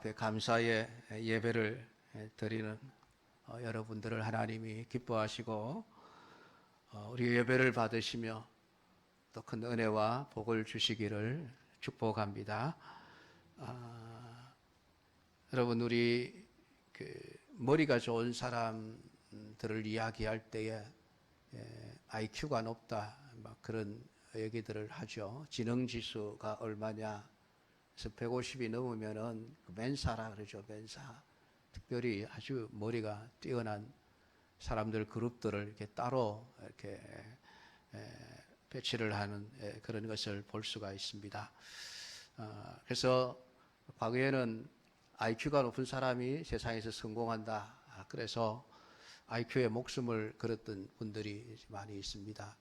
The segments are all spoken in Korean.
앞에 감사의 예배를 드리는 여러분들을 하나님이 기뻐하시고 우리 예배를 받으시며 또 큰 은혜와 복을 주시기를 축복합니다. 여러분, 우리 머리가 좋은 사람들을 이야기할 때에 IQ가 높다 막 그런 얘기들을 하죠. 지능지수가 얼마냐? 그래서 150이 넘으면은 멘사라 그러죠. 멘사. 특별히 아주 머리가 뛰어난 사람들 그룹들을 이렇게 따로 이렇게 배치를 하는 그런 것을 볼 수가 있습니다. 그래서 과거에는 IQ가 높은 사람이 세상에서 성공한다. 그래서 IQ에 목숨을 걸었던 분들이 많이 있습니다.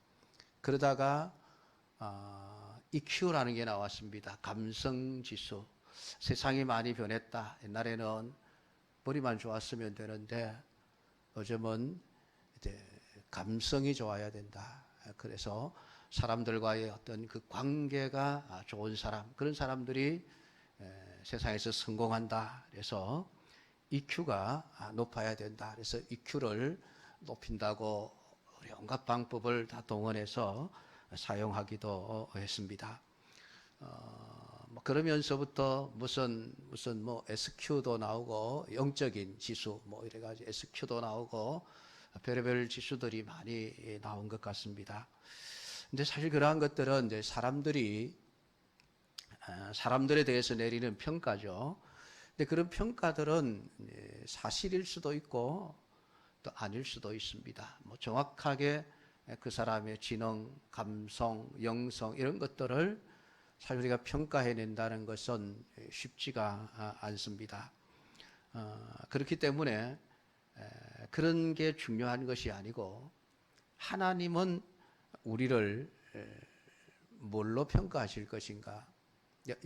그러다가 EQ라는 게 나왔습니다. 감성지수. 세상이 많이 변했다. 옛날에는 머리만 좋았으면 되는데 요즘은 이제 감성이 좋아야 된다. 그래서 사람들과의 어떤 그 관계가 좋은 사람, 그런 사람들이 세상에서 성공한다. 그래서 EQ가 높아야 된다. 그래서 EQ를 높인다고 온갖 방법을 다 동원해서 사용하기도 했습니다. 그러면서부터 무슨 뭐 SQ도 나오고 영적인 지수 뭐 이래가지고 SQ도 나오고 별의별 지수들이 많이 나온 것 같습니다. 근데 사실 그러한 것들은 이제 사람들에 대해서 내리는 평가죠. 근데 그런 평가들은 사실일 수도 있고 또 아닐 수도 있습니다. 뭐 정확하게 그 사람의 지능, 감성, 영성 이런 것들을 사실 우리가 평가해낸다는 것은 쉽지가 않습니다. 그렇기 때문에 그런 게 중요한 것이 아니고 하나님은 우리를 뭘로 평가하실 것인가?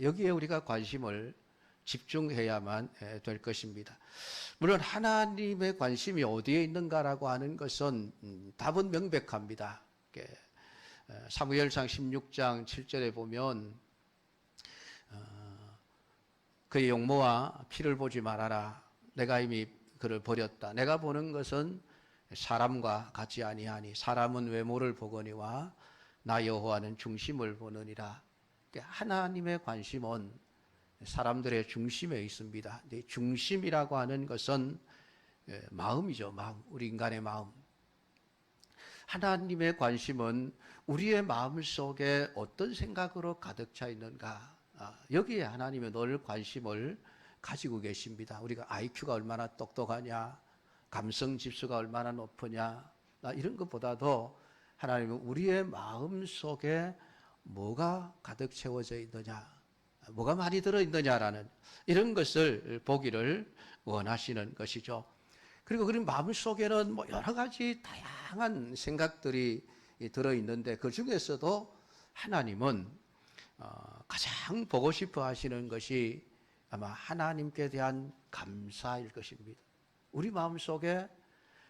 여기에 우리가 관심을 집중해야만 될 것입니다. 물론 하나님의 관심이 어디에 있는가라고 하는 것은 답은 명백합니다. 사무엘상 16장 7절에 보면 그의 용모와 피를 보지 말아라. 내가 이미 그를 버렸다. 내가 보는 것은 사람과 같지 아니하니 사람은 외모를 보거니와 나 여호와는 중심을 보느니라. 하나님의 관심은 사람들의 중심에 있습니다. 중심이라고 하는 것은 마음이죠. 마음. 우리 인간의 마음. 하나님의 관심은 우리의 마음 속에 어떤 생각으로 가득 차 있는가. 여기에 하나님은 늘 관심을 가지고 계십니다. 우리가 IQ가 얼마나 똑똑하냐, 감성 지수가 얼마나 높으냐, 이런 것보다도 하나님은 우리의 마음 속에 뭐가 가득 채워져 있느냐, 뭐가 많이 들어있느냐라는 이런 것을 보기를 원하시는 것이죠. 그리고 그런 마음 속에는 뭐 여러 가지 다양한 생각들이 들어있는데 그 중에서도 하나님은 가장 보고 싶어 하시는 것이 아마 하나님께 대한 감사일 것입니다. 우리 마음 속에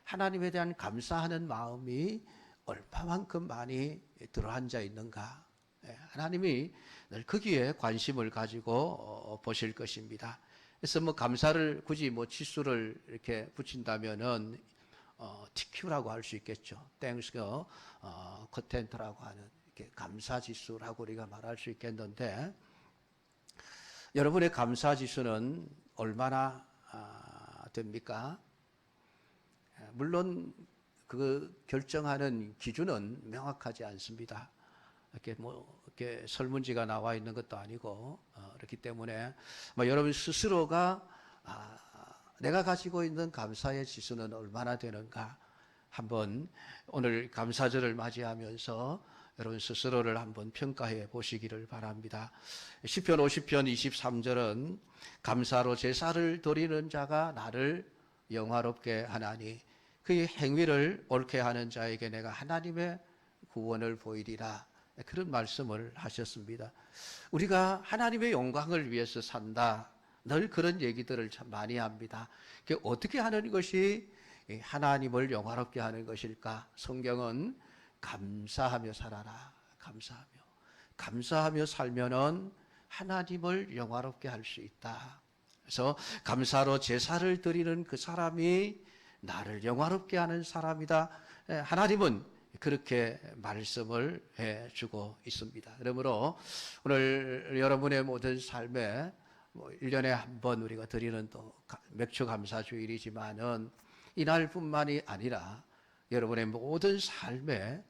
하나님에 대한 감사하는 마음이 얼마만큼 많이 들어앉아 있는가. 하나님이 늘 거기에 관심을 가지고 보실 것입니다. 그래서 뭐 감사를 굳이 뭐 지수를 이렇게 붙인다면은 TQ라고 할 수 있겠죠. 땡스 컨텐트라고 하는 이렇게 감사 지수라고 우리가 말할 수 있겠는데 여러분의 감사 지수는 얼마나 됩니까? 물론 그 결정하는 기준은 명확하지 않습니다. 이렇게 설문지가 나와 있는 것도 아니고, 그렇기 때문에, 여러분 스스로가, 내가 가지고 있는 감사의 지수는 얼마나 되는가, 한번 오늘 감사절을 맞이하면서 여러분 스스로를 한번 평가해 보시기를 바랍니다. 시편 50편 23절은 감사로 제사를 드리는 자가 나를 영화롭게 하나니 그의 행위를 옳게 하는 자에게 내가 하나님의 구원을 보이리라. 그런 말씀을 하셨습니다. 우리가 하나님의 영광을 위해서 산다. 늘 그런 얘기들을 참 많이 합니다. 어떻게 하는 것이 하나님을 영화롭게 하는 것일까? 성경은 감사하며 살아라. 감사하며 살면은 하나님을 영화롭게 할 수 있다. 그래서 감사로 제사를 드리는 그 사람이 나를 영화롭게 하는 사람이다. 하나님은 그렇게 말씀을 해주고 있습니다. 그러므로 오늘 여러분의 모든 삶에 1년에 한 번 우리가 드리는 또 맥주 감사 주일이지만은 이날뿐만이 아니라 여러분의 모든 삶에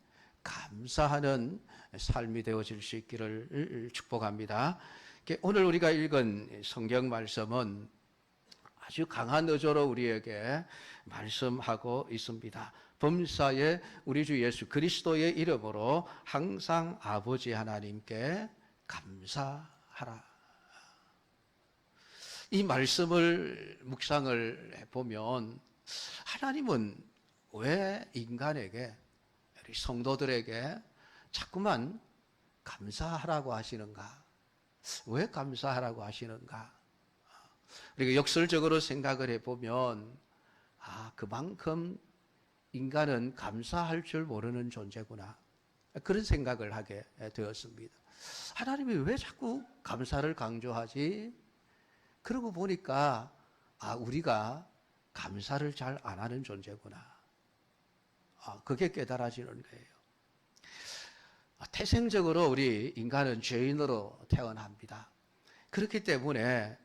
감사하는 삶이 되어질 수 있기를 축복합니다. 오늘 우리가 읽은 성경 말씀은 아주 강한 의조로 우리에게 말씀하고 있습니다. 범사에 우리 주 예수 그리스도의 이름으로 항상 아버지 하나님께 감사하라. 이 말씀을 묵상을 해보면 하나님은 왜 인간에게, 우리 성도들에게 자꾸만 감사하라고 하시는가? 왜 감사하라고 하시는가? 우리가 역설적으로 생각을 해보면 그만큼 인간은 감사할 줄 모르는 존재구나. 그런 생각을 하게 되었습니다. 하나님이 왜 자꾸 감사를 강조하지? 그러고 보니까 우리가 감사를 잘 안 하는 존재구나. 그게 깨달아지는 거예요. 태생적으로 우리 인간은 죄인으로 태어납니다. 그렇기 때문에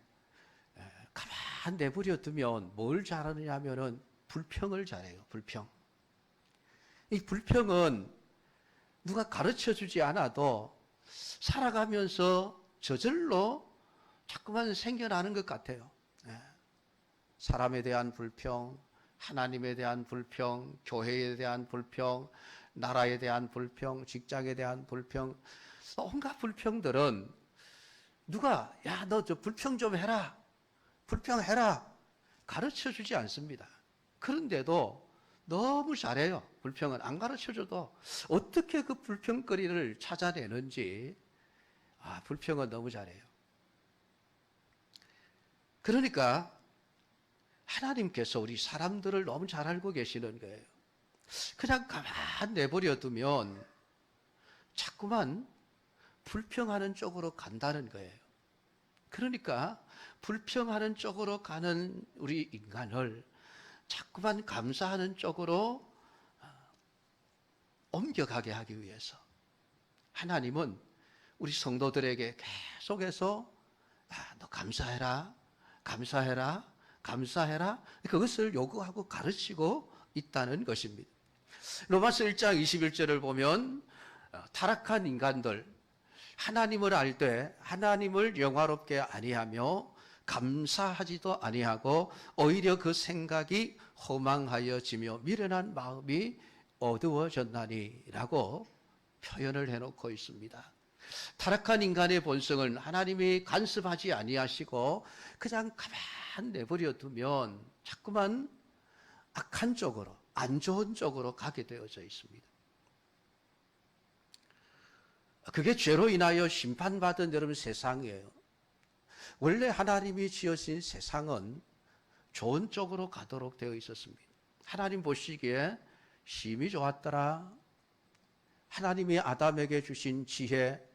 가만 내버려 두면 뭘 잘하느냐 하면은 불평을 잘해요. 불평. 이 불평은 누가 가르쳐 주지 않아도 살아가면서 저절로 자꾸만 생겨나는 것 같아요. 사람에 대한 불평, 하나님에 대한 불평, 교회에 대한 불평, 나라에 대한 불평, 직장에 대한 불평, 온갖 불평들은 누가 너 저 불평 좀 해라, 불평해라 가르쳐 주지 않습니다. 그런데도 너무 잘해요. 불평은 안 가르쳐 줘도 어떻게 그 불평거리를 찾아내는지 불평은 너무 잘해요. 그러니까 하나님께서 우리 사람들을 너무 잘 알고 계시는 거예요. 그냥 가만 내버려 두면 자꾸만 불평하는 쪽으로 간다는 거예요. 그러니까 불평하는 쪽으로 가는 우리 인간을 자꾸만 감사하는 쪽으로 옮겨가게 하기 위해서 하나님은 우리 성도들에게 계속해서 너 감사해라, 감사해라, 감사해라, 그것을 요구하고 가르치고 있다는 것입니다. 로마서 1장 21절을 보면 타락한 인간들, 하나님을 알 때 하나님을 영화롭게 아니하며 감사하지도 아니하고 오히려 그 생각이 허망하여지며 미련한 마음이 어두워졌나니라고 표현을 해놓고 있습니다. 타락한 인간의 본성은 하나님이 간섭하지 아니하시고 그냥 가만 내버려 두면 자꾸만 악한 쪽으로, 안 좋은 쪽으로 가게 되어져 있습니다. 그게 죄로 인하여 심판받은 여러분 세상이에요. 원래 하나님이 지으신 세상은 좋은 쪽으로 가도록 되어 있었습니다. 하나님 보시기에 심히 좋았더라. 하나님이 아담에게 주신 지혜,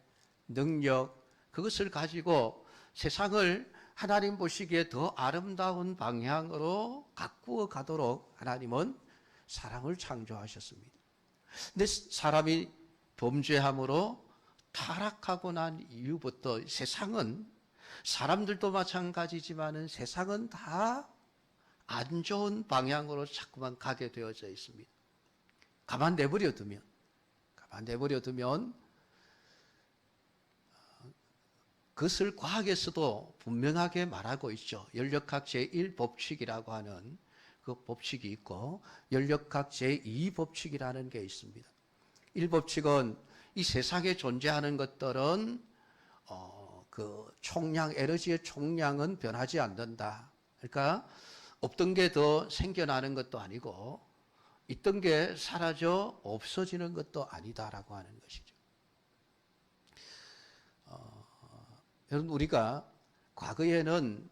능력, 그것을 가지고 세상을 하나님 보시기에 더 아름다운 방향으로 가꾸어 가도록 하나님은 사람을 창조하셨습니다. 근데 사람이 범죄함으로 타락하고 난 이후부터 세상은, 사람들도 마찬가지지만은 세상은 다 안 좋은 방향으로 자꾸만 가게 되어져 있습니다. 가만 내버려 두면 그것을 과학에서도 분명하게 말하고 있죠. 연력학 제1법칙이라고 하는 그 법칙이 있고 연력학 제2법칙이라는 게 있습니다. 1법칙은 이 세상에 존재하는 것들은 그 총량, 에너지의 총량은 변하지 않는다. 그러니까 없던 게 더 생겨나는 것도 아니고 있던 게 사라져 없어지는 것도 아니다라고 하는 것이죠. 여러분, 우리가 과거에는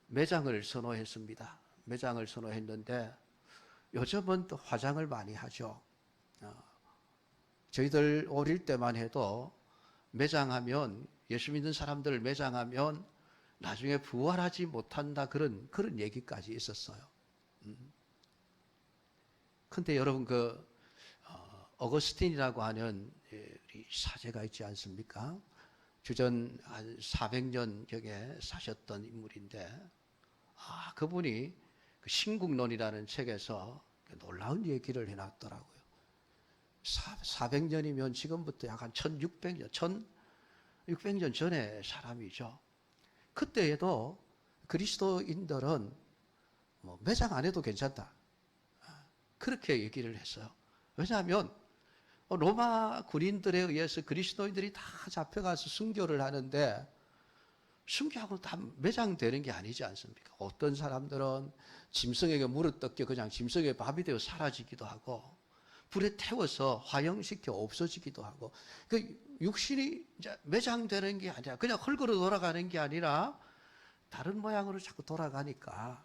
매장을 선호했습니다. 매장을 선호했는데 요즘은 또 화장을 많이 하죠. 저희들 어릴 때만 해도 매장하면, 예수 믿는 사람들 매장하면 나중에 부활하지 못한다 그런 얘기까지 있었어요. 근데 여러분 어거스틴이라고 하는 우리 사제가 있지 않습니까? 주전 한 400년경에 사셨던 인물인데 그분이 그 신국론이라는 책에서 놀라운 얘기를 해놨더라고요. 400년이면 지금부터 약 한 1600년, 1600년 전의 사람이죠. 그때에도 그리스도인들은 뭐 매장 안 해도 괜찮다. 그렇게 얘기를 했어요. 왜냐하면 로마 군인들에 의해서 그리스도인들이 다 잡혀가서 순교를 하는데 순교하고 다 매장되는 게 아니지 않습니까? 어떤 사람들은 짐승에게 물을 뜯겨 그냥 짐승의 밥이 되어 사라지기도 하고 불에 태워서 화형시켜 없어지기도 하고 그 육신이 이제 매장되는 게 아니라 그냥 흙으로 돌아가는 게 아니라 다른 모양으로 자꾸 돌아가니까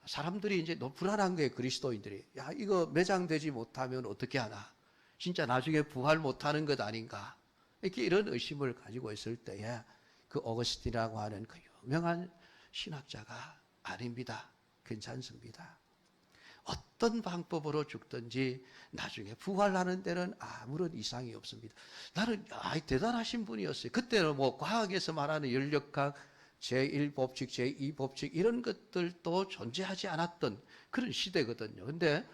사람들이 이제 너무 불안한 거예요. 그리스도인들이 이거 매장되지 못하면 어떻게 하나? 진짜 나중에 부활 못하는 것 아닌가? 이렇게 이런 의심을 가지고 있을 때에 그 어거스틴이라고 하는 그 유명한 신학자가 아닙니다. 괜찮습니다. 어떤 방법으로 죽든지 나중에 부활하는 데는 아무런 이상이 없습니다. 나는 대단하신 분이었어요. 그때는 뭐 과학에서 말하는 연력학, 제1법칙, 제2법칙 이런 것들도 존재하지 않았던 그런 시대거든요. 근데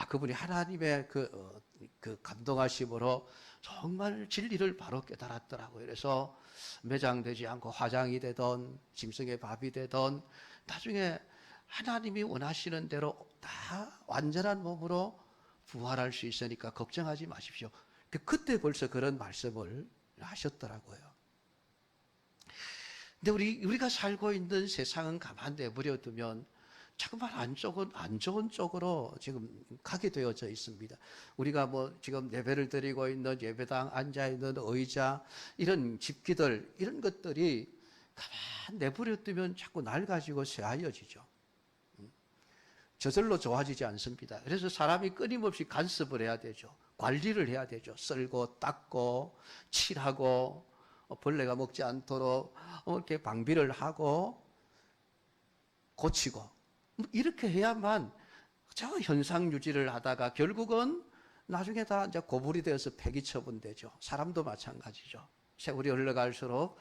그분이 하나님의 그 감동하심으로 정말 진리를 바로 깨달았더라고요. 그래서 매장되지 않고 화장이 되던 짐승의 밥이 되던 나중에 하나님이 원하시는 대로 다 완전한 몸으로 부활할 수 있으니까 걱정하지 마십시오. 그때 벌써 그런 말씀을 하셨더라고요. 근데 우리가 살고 있는 세상은 가만 내버려 두면 자꾸만 안 좋은 쪽으로 지금 가게 되어져 있습니다. 우리가 뭐 지금 예배를 드리고 있는 예배당 앉아 있는 의자 이런 집기들 이런 것들이 가만 내버려 두면 자꾸 낡아지고 쇠하여지죠. 저절로 좋아지지 않습니다. 그래서 사람이 끊임없이 간섭을 해야 되죠. 관리를 해야 되죠. 썰고 닦고 칠하고 벌레가 먹지 않도록 이렇게 방비를 하고 고치고 이렇게 해야만 저 현상 유지를 하다가 결국은 나중에 다 이제 고불이 되어서 폐기 처분되죠. 사람도 마찬가지죠. 세월이 흘러갈수록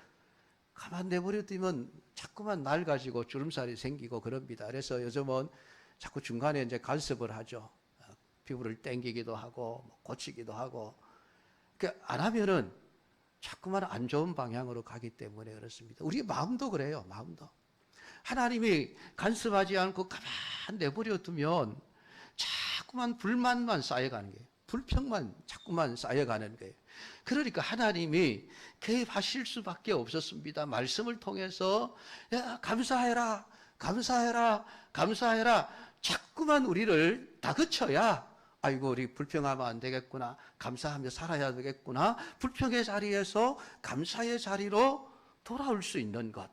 가만 내버려 두면 자꾸만 낡아지고 주름살이 생기고 그럽니다. 그래서 요즘은 자꾸 중간에 이제 간섭을 하죠. 피부를 땡기기도 하고 고치기도 하고. 안 하면은 자꾸만 안 좋은 방향으로 가기 때문에 그렇습니다. 우리 마음도 그래요. 마음도. 하나님이 간섭하지 않고 가만 내버려 두면 자꾸만 불만만 쌓여가는 거예요. 불평만 자꾸만 쌓여가는 거예요. 그러니까 하나님이 개입하실 수밖에 없었습니다. 말씀을 통해서 감사해라, 감사해라, 감사해라. 자꾸만 우리를 다그쳐야 아이고 우리 불평하면 안 되겠구나, 감사하며 살아야 되겠구나, 불평의 자리에서 감사의 자리로 돌아올 수 있는 것,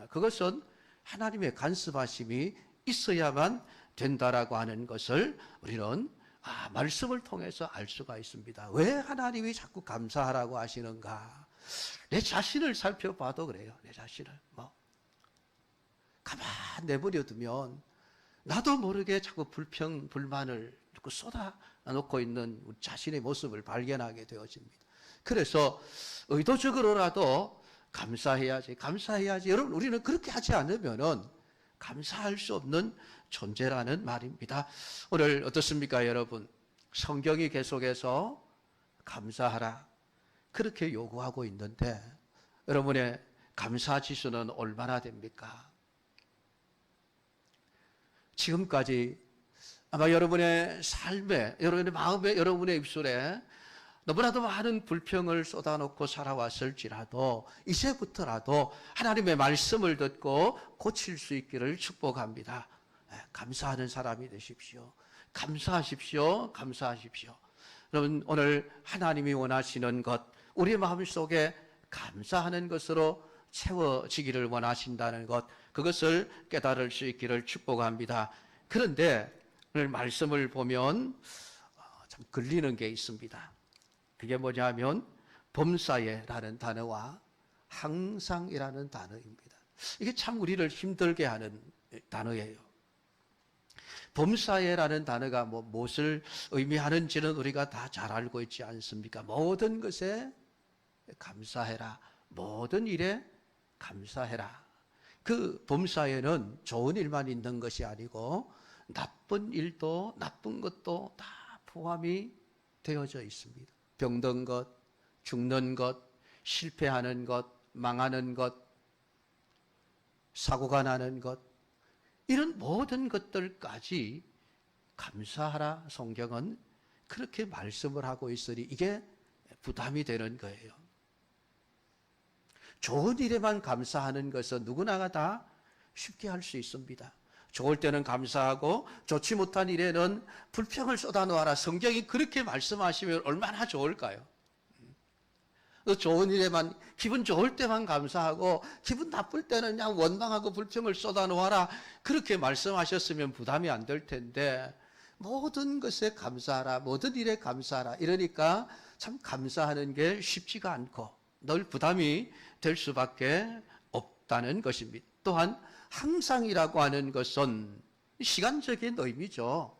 그것은 하나님의 간섭하심이 있어야만 된다라고 하는 것을 우리는 말씀을 통해서 알 수가 있습니다. 왜 하나님이 자꾸 감사하라고 하시는가? 내 자신을 살펴봐도 그래요. 내 자신을 가만 내버려 두면 나도 모르게 자꾸 불평, 불만을 쏟아놓고 있는 자신의 모습을 발견하게 되어집니다. 그래서 의도적으로라도 감사해야지, 감사해야지. 여러분, 우리는 그렇게 하지 않으면은 감사할 수 없는 존재라는 말입니다. 오늘 어떻습니까, 여러분? 성경이 계속해서 감사하라 그렇게 요구하고 있는데 여러분의 감사 지수는 얼마나 됩니까? 지금까지 아마 여러분의 삶에, 여러분의 마음에, 여러분의 입술에 너무나도 많은 불평을 쏟아놓고 살아왔을지라도 이제부터라도 하나님의 말씀을 듣고 고칠 수 있기를 축복합니다. 감사하는 사람이 되십시오. 감사하십시오. 감사하십시오. 여러분, 오늘 하나님이 원하시는 것, 우리 마음속에 감사하는 것으로 채워지기를 원하신다는 것, 그것을 깨달을 수 있기를 축복합니다. 그런데 오늘 말씀을 보면 참 걸리는 게 있습니다. 그게 뭐냐면 범사에라는 단어와 항상이라는 단어입니다. 이게 참 우리를 힘들게 하는 단어예요. 범사에라는 단어가 무엇을 의미하는지는 우리가 다 잘 알고 있지 않습니까? 모든 것에 감사해라. 모든 일에 감사해라. 그 범사에는 좋은 일만 있는 것이 아니고 나쁜 일도 나쁜 것도 다 포함이 되어져 있습니다. 병든 것, 죽는 것, 실패하는 것, 망하는 것, 사고가 나는 것, 이런 모든 것들까지 감사하라. 성경은 그렇게 말씀을 하고 있으니 이게 부담이 되는 거예요. 좋은 일에만 감사하는 것은 누구나가 다 쉽게 할 수 있습니다. 좋을 때는 감사하고 좋지 못한 일에는 불평을 쏟아놓아라. 성경이 그렇게 말씀하시면 얼마나 좋을까요? 좋은 일에만, 기분 좋을 때만 감사하고 기분 나쁠 때는 그냥 원망하고 불평을 쏟아놓아라. 그렇게 말씀하셨으면 부담이 안 될 텐데 모든 것에 감사하라. 모든 일에 감사하라. 이러니까 참 감사하는 게 쉽지가 않고 늘 부담이 될 수밖에 없다는 것입니다. 또한 항상이라고 하는 것은 시간적인 의미죠.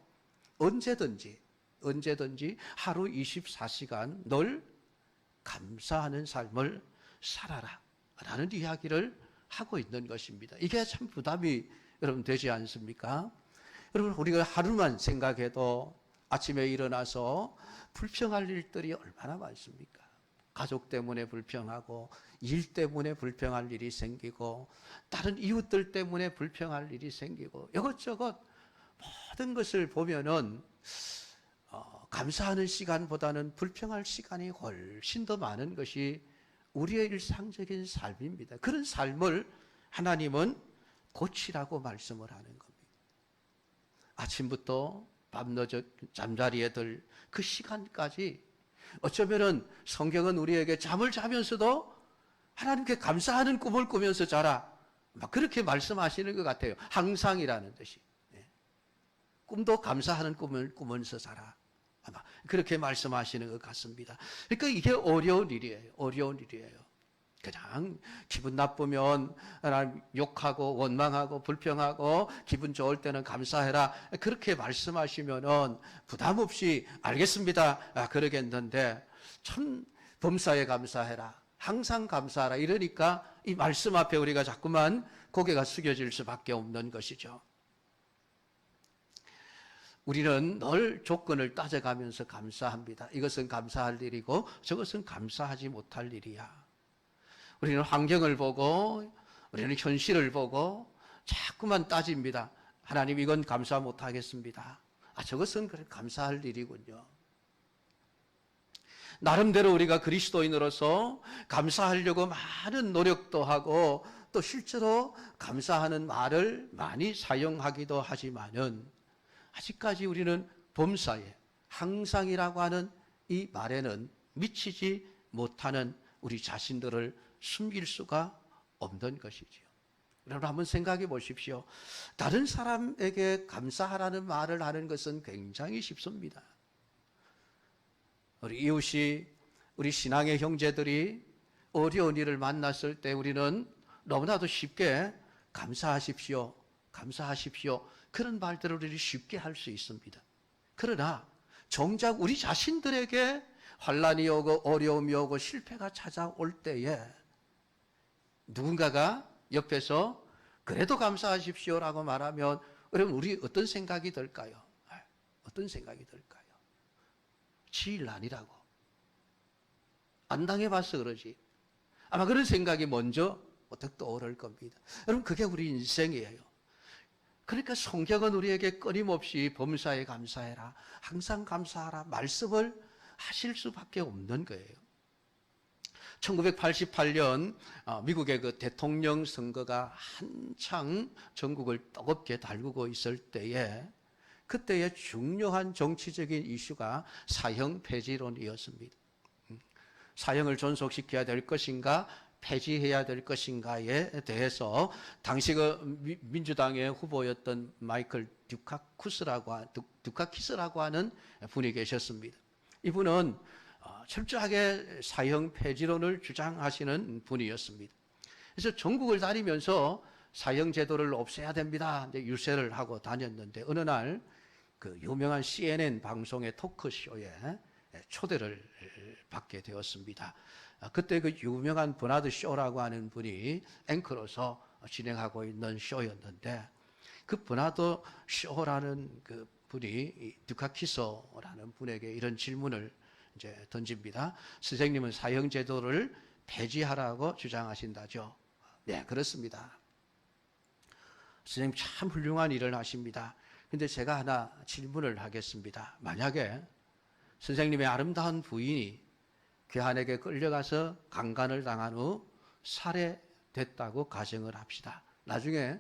언제든지 하루 24시간 늘 감사하는 삶을 살아라 라는 이야기를 하고 있는 것입니다. 이게 참 부담이 여러분 되지 않습니까? 여러분 우리가 하루만 생각해도 아침에 일어나서 불평할 일들이 얼마나 많습니까? 가족 때문에 불평하고 일 때문에 불평할 일이 생기고 다른 이웃들 때문에 불평할 일이 생기고 이것저것 모든 것을 보면은 감사하는 시간보다는 불평할 시간이 훨씬 더 많은 것이 우리의 일상적인 삶입니다. 그런 삶을 하나님은 고치라고 말씀을 하는 겁니다. 아침부터 밤늦어 잠자리에 들 그 시간까지 어쩌면은 성경은 우리에게 잠을 자면서도 하나님께 감사하는 꿈을 꾸면서 자라. 막 그렇게 말씀하시는 것 같아요. 항상이라는 뜻이. 꿈도 감사하는 꿈을 꾸면서 자라. 아마 그렇게 말씀하시는 것 같습니다. 그러니까 이게 어려운 일이에요. 어려운 일이에요. 그냥 기분 나쁘면 하나님 욕하고 원망하고 불평하고 기분 좋을 때는 감사해라. 그렇게 말씀하시면은 부담 없이 알겠습니다. 그러겠는데 참 범사에 감사해라. 항상 감사하라. 이러니까 이 말씀 앞에 우리가 자꾸만 고개가 숙여질 수밖에 없는 것이죠. 우리는 늘 조건을 따져가면서 감사합니다. 이것은 감사할 일이고 저것은 감사하지 못할 일이야. 우리는 환경을 보고 우리는 현실을 보고 자꾸만 따집니다. 하나님 이건 감사 못하겠습니다. 저것은 감사할 일이군요. 나름대로 우리가 그리스도인으로서 감사하려고 많은 노력도 하고 또 실제로 감사하는 말을 많이 사용하기도 하지만은 아직까지 우리는 범사에 항상이라고 하는 이 말에는 미치지 못하는 우리 자신들을 숨길 수가 없는 것이지요. 여러분 한번 생각해 보십시오. 다른 사람에게 감사하라는 말을 하는 것은 굉장히 쉽습니다. 우리 이웃이, 우리 신앙의 형제들이 어려운 일을 만났을 때 우리는 너무나도 쉽게 감사하십시오, 감사하십시오 그런 말들을 우리 쉽게 할 수 있습니다. 그러나 정작 우리 자신들에게 환난이 오고 어려움이 오고 실패가 찾아올 때에 누군가가 옆에서 그래도 감사하십시오라고 말하면 여러분 우리 어떤 생각이 들까요? 어떤 생각이 들까요? 지일 아니라고. 안 당해봐서 그러지. 아마 그런 생각이 먼저 어떻게 떠오를 겁니다. 여러분 그게 우리 인생이에요. 그러니까 성경은 우리에게 끊임없이 범사에 감사해라, 항상 감사하라 말씀을 하실 수밖에 없는 거예요. 1988년 미국의 그 대통령 선거가 한창 전국을 뜨겁게 달구고 있을 때에 그때의 중요한 정치적인 이슈가 사형 폐지론이었습니다. 사형을 존속시켜야 될 것인가 폐지해야 될 것인가에 대해서 당시 그 민주당의 후보였던 마이클 듀카키스라고 하는 분이 계셨습니다. 이분은 철저하게 사형 폐지론을 주장하시는 분이었습니다. 그래서 전국을 다니면서 사형제도를 없애야 됩니다. 이제 유세를 하고 다녔는데 어느 날 그 유명한 CNN 방송의 토크쇼에 초대를 받게 되었습니다. 그때 그 유명한 버나드 쇼라고 하는 분이 앵커로서 진행하고 있는 쇼였는데 그 버나드 쇼라는 그 분이 듀카키소라는 분에게 이런 질문을 이제 던집니다. 선생님은 사형제도를 폐지하라고 주장하신다죠? 네, 그렇습니다. 선생님 참 훌륭한 일을 하십니다. 근데 제가 하나 질문을 하겠습니다. 만약에 선생님의 아름다운 부인이 괴한에게 끌려가서 강간을 당한 후 살해됐다고 가정을 합시다. 나중에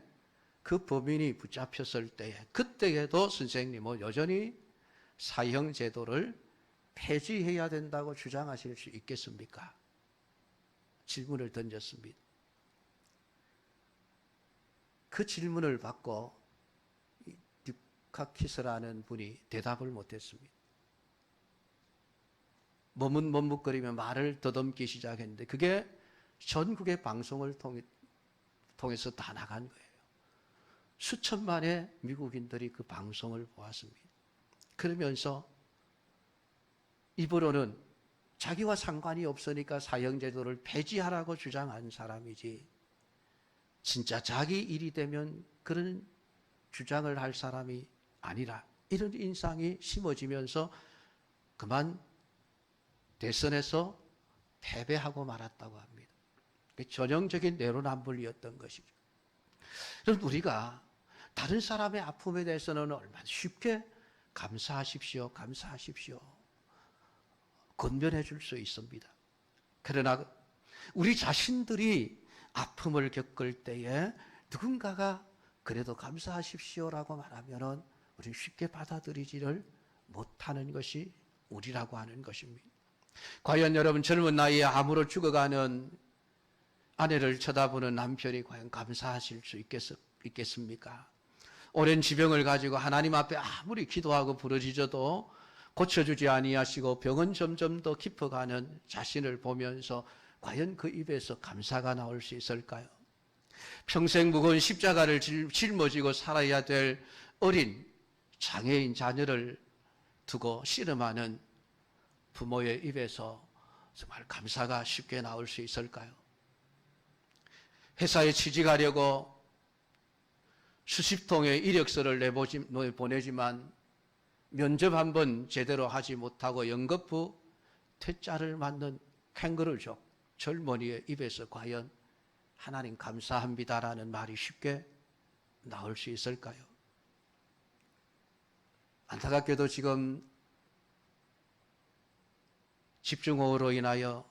그 범인이 붙잡혔을 때에 그때에도 선생님은 여전히 사형제도를 폐지해야 된다고 주장하실 수 있겠습니까? 질문을 던졌습니다. 그 질문을 받고 듀카키스라는 분이 대답을 못했습니다. 머뭇머뭇거리며 말을 더듬기 시작했는데 그게 전국의 방송을 통해서 다 나간 거예요. 수천만의 미국인들이 그 방송을 보았습니다. 그러면서 입으로는 자기와 상관이 없으니까 사형제도를 폐지하라고 주장한 사람이지 진짜 자기 일이 되면 그런 주장을 할 사람이 아니라 이런 인상이 심어지면서 그만 대선에서 패배하고 말았다고 합니다. 전형적인 내로남불이었던 것이죠. 그럼 우리가 다른 사람의 아픔에 대해서는 얼마나 쉽게 감사하십시오, 감사하십시오. 건면해 줄 수 있습니다. 그러나 우리 자신들이 아픔을 겪을 때에 누군가가 그래도 감사하십시오라고 말하면은 우리는 쉽게 받아들이지를 못하는 것이 우리라고 하는 것입니다. 과연 여러분 젊은 나이에 암으로 죽어가는 아내를 쳐다보는 남편이 과연 감사하실 수 있겠습니까? 오랜 지병을 가지고 하나님 앞에 아무리 기도하고 부르짖어도 고쳐주지 아니하시고 병은 점점 더 깊어가는 자신을 보면서 과연 그 입에서 감사가 나올 수 있을까요? 평생 무거운 십자가를 짊어지고 살아야 될 어린 장애인 자녀를 두고 씨름하는 부모의 입에서 정말 감사가 쉽게 나올 수 있을까요? 회사에 취직하려고 수십 통의 이력서를 보내지만 면접 한번 제대로 하지 못하고 연거푸 퇴짜를 맞는 캥거루족 젊은이의 입에서 과연 하나님 감사합니다라는 말이 쉽게 나올 수 있을까요? 안타깝게도 지금 집중호우로 인하여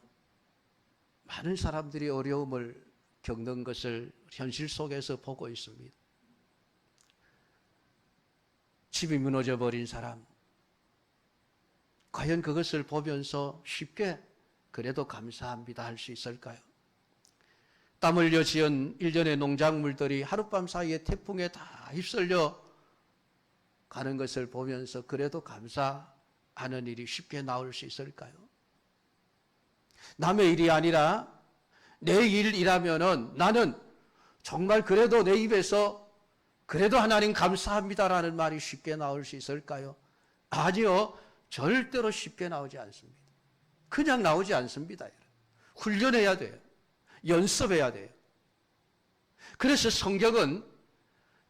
많은 사람들이 어려움을 겪는 것을 현실 속에서 보고 있습니다. 집이 무너져버린 사람, 과연 그것을 보면서 쉽게 그래도 감사합니다 할 수 있을까요? 땀 흘려 지은 일년의 농작물들이 하룻밤 사이에 태풍에 다 휩쓸려 가는 것을 보면서 그래도 감사하는 일이 쉽게 나올 수 있을까요? 남의 일이 아니라 내 일이라면은 나는 정말 그래도 내 입에서 그래도 하나님 감사합니다라는 말이 쉽게 나올 수 있을까요? 아니요. 절대로 쉽게 나오지 않습니다. 그냥 나오지 않습니다. 훈련해야 돼요. 연습해야 돼요. 그래서 성경은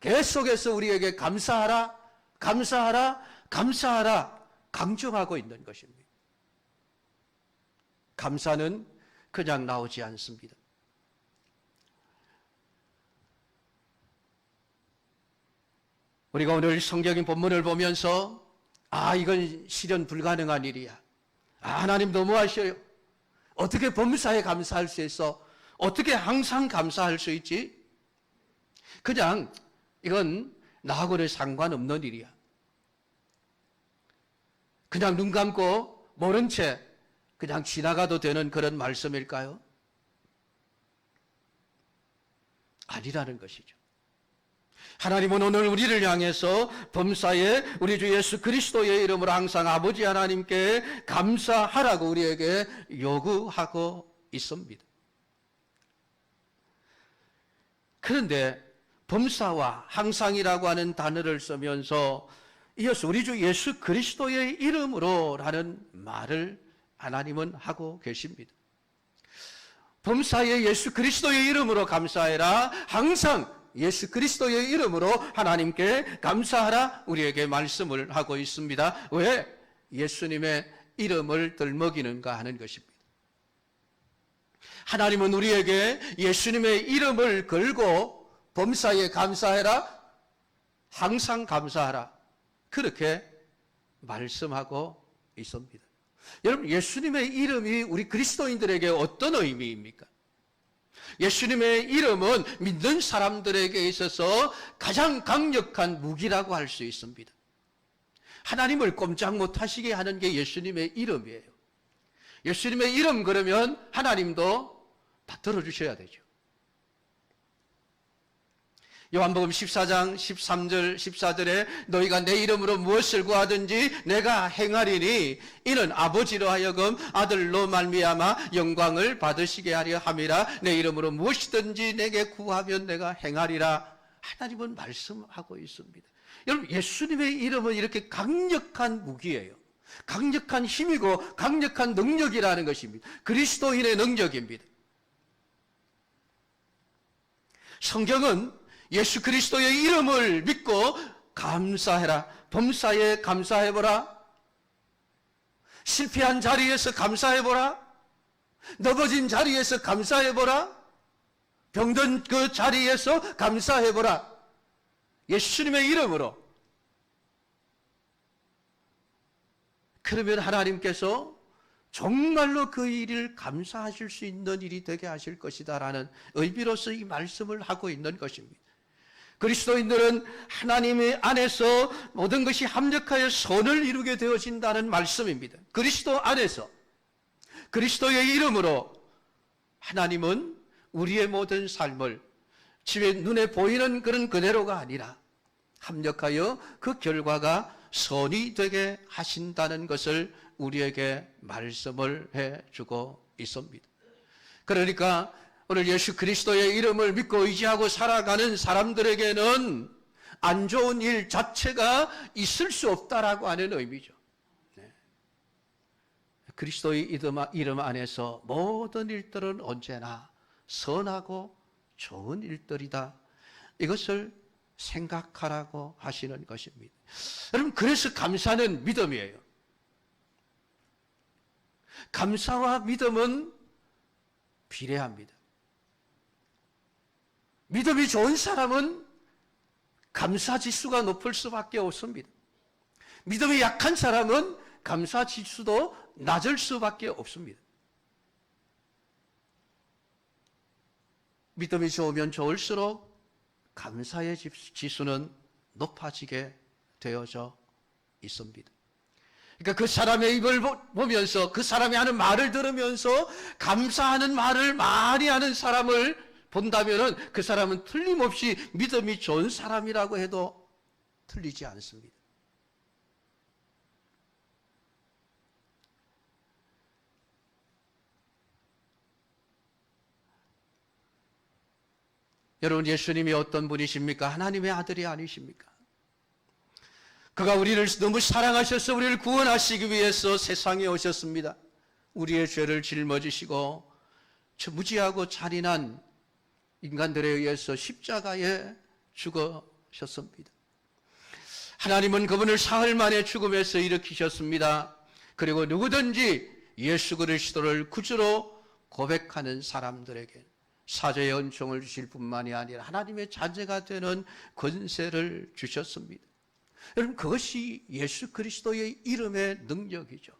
계속해서 우리에게 감사하라, 감사하라, 감사하라 강조하고 있는 것입니다. 감사는 그냥 나오지 않습니다. 우리가 오늘 성경의 본문을 보면서 이건 실현 불가능한 일이야. 하나님 너무하셔요. 어떻게 범사에 감사할 수 있어? 어떻게 항상 감사할 수 있지? 그냥 이건 나하고는 상관없는 일이야. 그냥 눈 감고 모른 채 그냥 지나가도 되는 그런 말씀일까요? 아니라는 것이죠. 하나님은 오늘 우리를 향해서 범사에 우리 주 예수 그리스도의 이름으로 항상 아버지 하나님께 감사하라고 우리에게 요구하고 있습니다. 그런데 범사와 항상이라고 하는 단어를 쓰면서 이어서 우리 주 예수 그리스도의 이름으로라는 말을 하나님은 하고 계십니다. 범사의 예수 그리스도의 이름으로 감사해라. 항상 예수 그리스도의 이름으로 하나님께 감사하라. 우리에게 말씀을 하고 있습니다. 왜? 예수님의 이름을 들먹이는가 하는 것입니다. 하나님은 우리에게 예수님의 이름을 걸고 범사에 감사해라. 항상 감사하라. 그렇게 말씀하고 있습니다. 여러분, 예수님의 이름이 우리 그리스도인들에게 어떤 의미입니까? 예수님의 이름은 믿는 사람들에게 있어서 가장 강력한 무기라고 할 수 있습니다. 하나님을 꼼짝 못하시게 하는 게 예수님의 이름이에요. 예수님의 이름 그러면 하나님도 다 들어주셔야 되죠. 요한복음 14장 13절 14절에 너희가 내 이름으로 무엇을 구하든지 내가 행하리니 이는 아버지로 하여금 아들로 말미암아 영광을 받으시게 하려 함이라. 내 이름으로 무엇이든지 내게 구하면 내가 행하리라. 하나님은 말씀하고 있습니다. 여러분, 예수님의 이름은 이렇게 강력한 무기예요. 강력한 힘이고 강력한 능력이라는 것입니다. 그리스도인의 능력입니다. 성경은 예수 그리스도의 이름을 믿고 감사해라. 범사에 감사해보라. 실패한 자리에서 감사해보라. 넘어진 자리에서 감사해보라. 병든 그 자리에서 감사해보라. 예수님의 이름으로. 그러면 하나님께서 정말로 그 일을 감사하실 수 있는 일이 되게 하실 것이다라는 의미로서 이 말씀을 하고 있는 것입니다. 그리스도인들은 하나님의 안에서 모든 것이 합력하여 선을 이루게 되어진다는 말씀입니다. 그리스도 안에서 그리스도의 이름으로 하나님은 우리의 모든 삶을 집에 눈에 보이는 그런 그대로가 아니라 합력하여 그 결과가 선이 되게 하신다는 것을 우리에게 말씀을 해주고 있습니다. 그러니까 오늘 예수 그리스도의 이름을 믿고 의지하고 살아가는 사람들에게는 안 좋은 일 자체가 있을 수 없다라고 하는 의미죠. 네. 그리스도의 이름 안에서 모든 일들은 언제나 선하고 좋은 일들이다. 이것을 생각하라고 하시는 것입니다. 여러분, 그래서 감사는 믿음이에요. 감사와 믿음은 비례합니다. 믿음이 좋은 사람은 감사 지수가 높을 수밖에 없습니다. 믿음이 약한 사람은 감사 지수도 낮을 수밖에 없습니다. 믿음이 좋으면 좋을수록 감사의 지수는 높아지게 되어져 있습니다. 그러니까 그 사람의 입을 보면서 그 사람이 하는 말을 들으면서 감사하는 말을 많이 하는 사람을 본다면은 그 사람은 틀림없이 믿음이 좋은 사람이라고 해도 틀리지 않습니다. 여러분, 예수님이 어떤 분이십니까? 하나님의 아들이 아니십니까? 그가 우리를 너무 사랑하셔서 우리를 구원하시기 위해서 세상에 오셨습니다. 우리의 죄를 짊어지시고 저 무지하고 잔인한 인간들에 의해서 십자가에 죽으셨습니다. 하나님은 그분을 사흘 만에 죽음에서 일으키셨습니다. 그리고 누구든지 예수 그리스도를 구주로 고백하는 사람들에게 사죄의 은총을 주실 뿐만이 아니라 하나님의 자녀가 되는 권세를 주셨습니다. 여러분, 그것이 예수 그리스도의 이름의 능력이죠.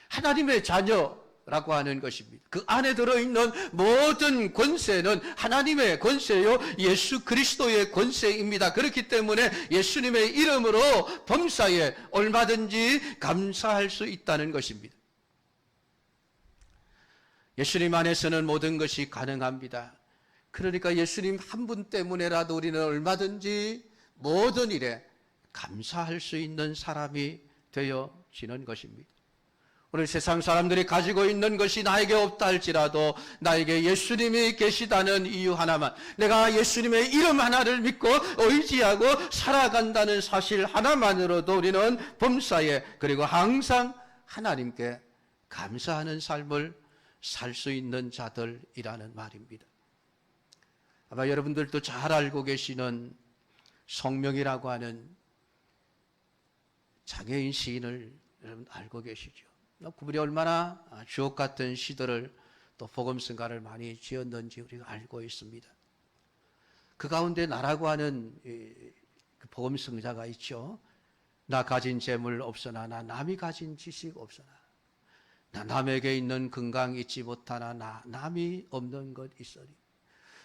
하나님의 자녀라고 하는 것입니다. 그 안에 들어있는 모든 권세는 하나님의 권세요, 예수 그리스도의 권세입니다. 그렇기 때문에 예수님의 이름으로 범사에 얼마든지 감사할 수 있다는 것입니다. 예수님 안에서는 모든 것이 가능합니다. 그러니까 예수님 한 분 때문에라도 우리는 얼마든지 모든 일에 감사할 수 있는 사람이 되어지는 것입니다. 오늘 세상 사람들이 가지고 있는 것이 나에게 없다 할지라도 나에게 예수님이 계시다는 이유 하나만, 내가 예수님의 이름 하나를 믿고 의지하고 살아간다는 사실 하나만으로도 우리는 범사에, 그리고 항상 하나님께 감사하는 삶을 살 수 있는 자들이라는 말입니다. 아마 여러분들도 잘 알고 계시는 성명이라고 하는 장애인 시인을 여러분 알고 계시죠? 그분이 얼마나 주옥 같은 시들을 또 복음성가를 많이 지었는지 우리가 알고 있습니다. 그 가운데 나라고 하는 복음성자가 있죠. 나 가진 재물 없으나 나 남이 가진 지식 없으나 나 남에게 있는 건강 잊지 못하나 나 남이 없는 것 있으리.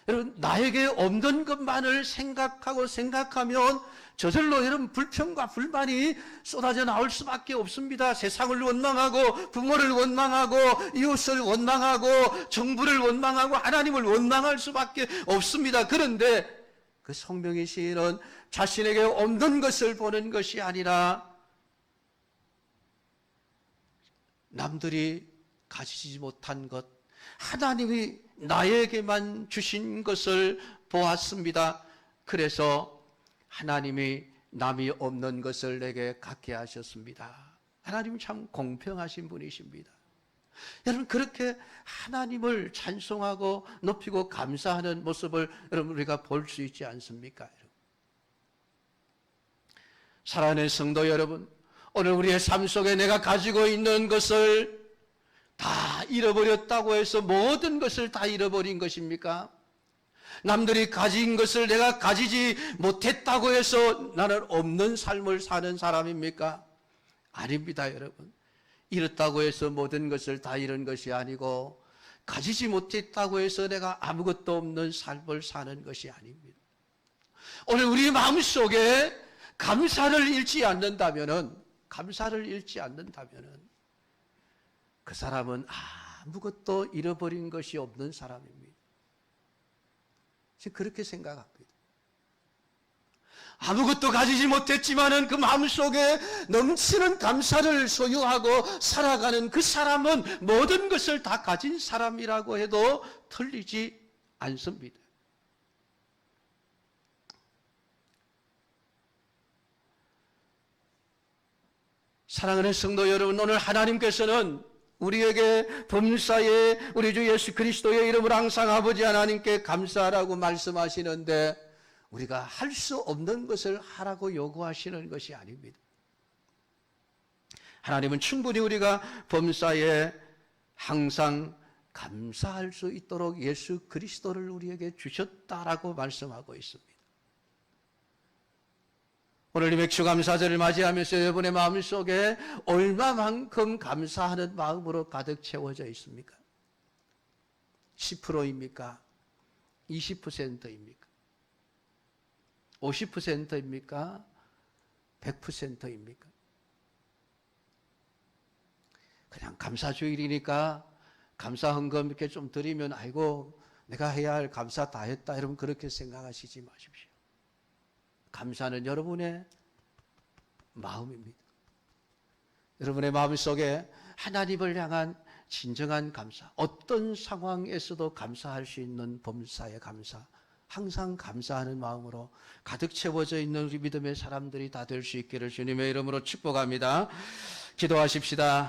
여러분, 나에게 없는 것만을 생각하면 저절로 여러분 불평과 불만이 쏟아져 나올 수밖에 없습니다. 세상을 원망하고 부모를 원망하고 이웃을 원망하고 정부를 원망하고 하나님을 원망할 수밖에 없습니다. 그런데 그 성명의 시인은 자신에게 없는 것을 보는 것이 아니라 남들이 가지지 못한 것, 하나님이 나에게만 주신 것을 보았습니다. 그래서 하나님이 남이 없는 것을 내게 갖게 하셨습니다. 하나님 참 공평하신 분이십니다. 여러분, 그렇게 하나님을 찬송하고 높이고 감사하는 모습을 여러분 우리가 볼 수 있지 않습니까? 사랑하는 성도 여러분, 오늘 우리의 삶 속에 내가 가지고 있는 것을 다 잃어버렸다고 해서 모든 것을 다 잃어버린 것입니까? 남들이 가진 것을 내가 가지지 못했다고 해서 나는 없는 삶을 사는 사람입니까? 아닙니다, 여러분. 잃었다고 해서 모든 것을 다 잃은 것이 아니고 가지지 못했다고 해서 내가 아무것도 없는 삶을 사는 것이 아닙니다. 오늘 우리 마음속에 감사를 잃지 않는다면은 그 사람은 아무것도 잃어버린 것이 없는 사람입니다. 지금 그렇게 생각합니다. 아무것도 가지지 못했지만은 그 마음속에 넘치는 감사를 소유하고 살아가는 그 사람은 모든 것을 다 가진 사람이라고 해도 틀리지 않습니다. 사랑하는 성도 여러분, 오늘 하나님께서는 우리에게 범사에 우리 주 예수 그리스도의 이름으로 항상 아버지 하나님께 감사하라고 말씀하시는데 우리가 할 수 없는 것을 하라고 요구하시는 것이 아닙니다. 하나님은 충분히 우리가 범사에 항상 감사할 수 있도록 예수 그리스도를 우리에게 주셨다라고 말씀하고 있습니다. 오늘 이 맥주감사절을 맞이하면서 여러분의 마음속에 얼마만큼 감사하는 마음으로 가득 채워져 있습니까? 10%입니까? 20%입니까? 50%입니까? 100%입니까? 그냥 감사주일이니까 감사 헌금 이렇게 좀 드리면 아이고 내가 해야 할 감사 다 했다, 여러분 그렇게 생각하시지 마십시오. 감사는 여러분의 마음입니다. 여러분의 마음속에 하나님을 향한 진정한 감사, 어떤 상황에서도 감사할 수 있는 범사의 감사, 항상 감사하는 마음으로 가득 채워져 있는 우리 믿음의 사람들이 다 될 수 있기를 주님의 이름으로 축복합니다. 기도하십시다.